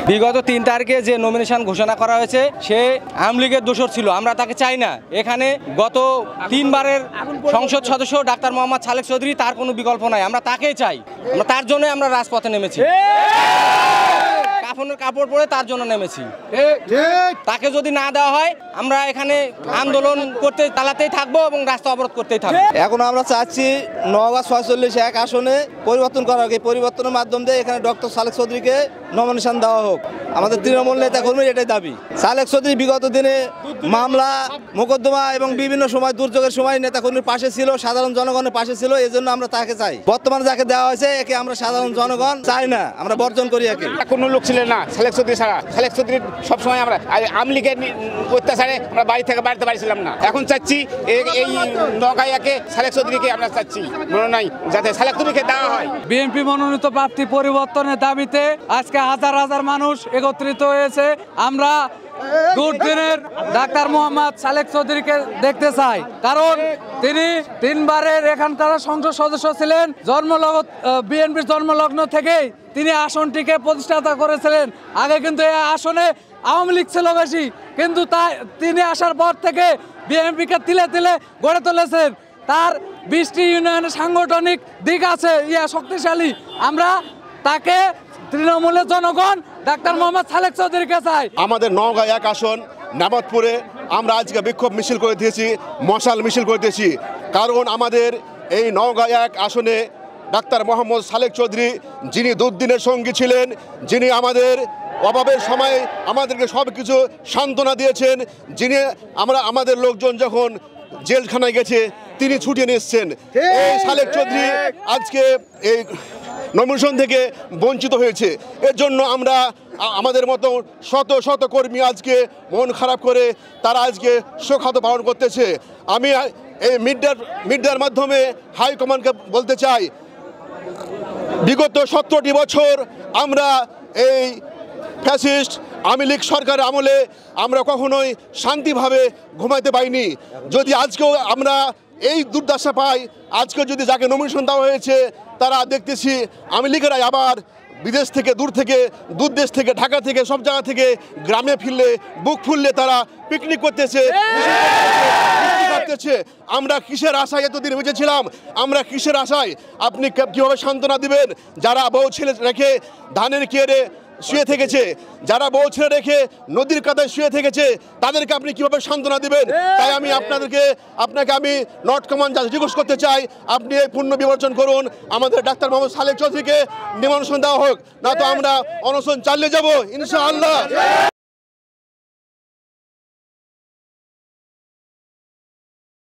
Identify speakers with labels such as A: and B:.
A: বিগত 3 তারিখে যে নমিনেশন ঘোষণা করা হয়েছে সে আওয়ামী লীগের দোসর ছিল, আমরা তাকে চাই না। এখানে গত 3 বারের সংসদ সদস্য ডাক্তার মোহাম্মদ সালেক চৌধুরী, তার কোনো বিকল্প নাই, আমরা তাকেই চাই। আমরা তার জন্য আমরা রাজপথে নেমেছি, কাফনের কাপড় পরে তার জন্য নেমেছি। তাকে যদি না দেওয়া হয় আমরা এখানে আন্দোলন করতে চালাতেই থাকবো এবং রাস্তা অবরোধ করতেই থাকবো।
B: এখন আমরা চাচ্ছি নওগাঁ 46 আসনে পরিবর্তন করা হোক। এই পরিবর্তনের মাধ্যম দিয়ে এখানে ডক্টর সালেক চৌধুরীকে নমিনেশন দেওয়া হোক। আমাদের তৃণমূল নেতা কর্মীর এটাই দাবি। সালেক চৌধুরী বিগত দিনে মামলা মোকদ্দমা এবং বিভিন্ন সময় দুর্যোগের সময় নেতা কর্মীর পাশে ছিল, সাধারণ জনগণের পাশে ছিল, এই জন্য আমরা তাকে চাই। বর্তমানে যাকে দেওয়া হয়েছে একে আমরা সাধারণ জনগণ চাই না, আমরা বর্জন করি। একে
C: কোনো লোক ছিলেন না সালেক চৌধুরী ছাড়া। সালেক চৌধুরীর সবসময় আমরা আওয়ামী লীগের অত্যাচারে আমরা বাড়ি থেকে বাড়িতে পারছিলাম না। এখন চাচ্ছি এই নওগাঁকে সালেক চৌধুরীকে আমরা চাচ্ছি মনোনয়ন যাতে সালেক চৌধুরীকে দেওয়া হয়।
D: বিএনপি মনোনীত প্রার্থী পরিবর্তনের দাবিতে আজকে হাজার হাজার মানুষ একত্রিত হয়েছে। আমরা দুর্দিনের ডাক্তার মোহাম্মদ সালেক চৌধুরীকে দেখতে চাই, কারণ তিনি 3 বারের এখানকার সংসদ সদস্য ছিলেন। বিএনপির জন্মলগ্ন থেকেই তিনি আসনটিকে প্রতিষ্ঠাতা করেছিলেন। আগে কিন্তু এই আসনে আওয়ামী লীগ ছিল বেশি, কিন্তু তিনি আসার পর থেকে বিএনপিকে তিলে তিলে গড়ে তুলেছেন। তার 20টি ইউনিয়নের সাংগঠনিক দিক আছে শক্তিশালী। আমরা তাকে তৃণমূলের জনগণ ডাক্তার মোহাম্মদ সালেক চৌধুরীকে চাই।
E: আমাদের নওগাঁ 1 আসন নামাজপুরে আমরা আজকে বিক্ষোভ মিছিল করে দিয়েছি, মশাল মিছিল করে দিয়েছি, কারণ আমাদের এই নওগাঁ 1 আসনে ডাক্তার মোহাম্মদ সালেক চৌধুরী, যিনি দুর্দিনের সঙ্গী ছিলেন, যিনি আমাদের অভাবের সময় আমাদেরকে সব কিছু সান্ত্বনা দিয়েছেন, যিনি আমাদের লোকজন যখন জেলখানায় গেছে তিনি ছুটিয়ে নিয়ে এসছেন। এই সালেক চৌধুরী আজকে এই নমিনেশন থেকে বঞ্চিত হয়েছে। এর জন্য আমরা আমাদের মতো শত শত কর্মী আজকে মন খারাপ করে তারা আজকে শোকহাত পালন করতেছে। আমি এই মিডিয়ার মাধ্যমে হাইকমান্ডকে বলতে চাই, বিগত 17টি বছর আমরা এই ফ্যাসিস্ট আওয়ামী লীগ সরকারের আমলে আমরা কখনোই শান্তিভাবে ঘুমাইতে পাইনি। যদি আজকেও আমরা এই দুর্দশা পাই, আজকে যদি যাকে নমিনেশন দেওয়া হয়েছে তারা দেখতেছি আওয়ামী লীগেরাই আবার বিদেশ থেকে দূর দেশ থেকে ঢাকা থেকে সব জায়গা থেকে গ্রামে ফিরলে বুক ফুললে তারা পিকনিক করতেছে। আমরা কিসের আশায় এতদিন বেঁচেছিলাম? আমরা কিসের আশায়? আপনি কীভাবে সান্ত্বনা দিবেন যারা বউ ছেলে রেখে ধানের কেড়ে শুয়ে থেকেছে, যারা বউ ছেলে রেখে নদীর কাদায় শুয়ে থেকেছে, তাদেরকে আপনি কিভাবে সান্ত্বনা দিবেন? তাই আমি আপনাকে আমি নর্থ কমান্ড জিজ্ঞেস করতে চাই, আপনি এই পূর্ণ বিবর্জন করুন, আমাদের ডাক্তার মোহাম্মদ সালেক চৌধুরীকে নিমন্ত্রণ দেওয়া হোক, না তো আমরা অনশন চালিয়ে যাব ইনশাআল্লাহ।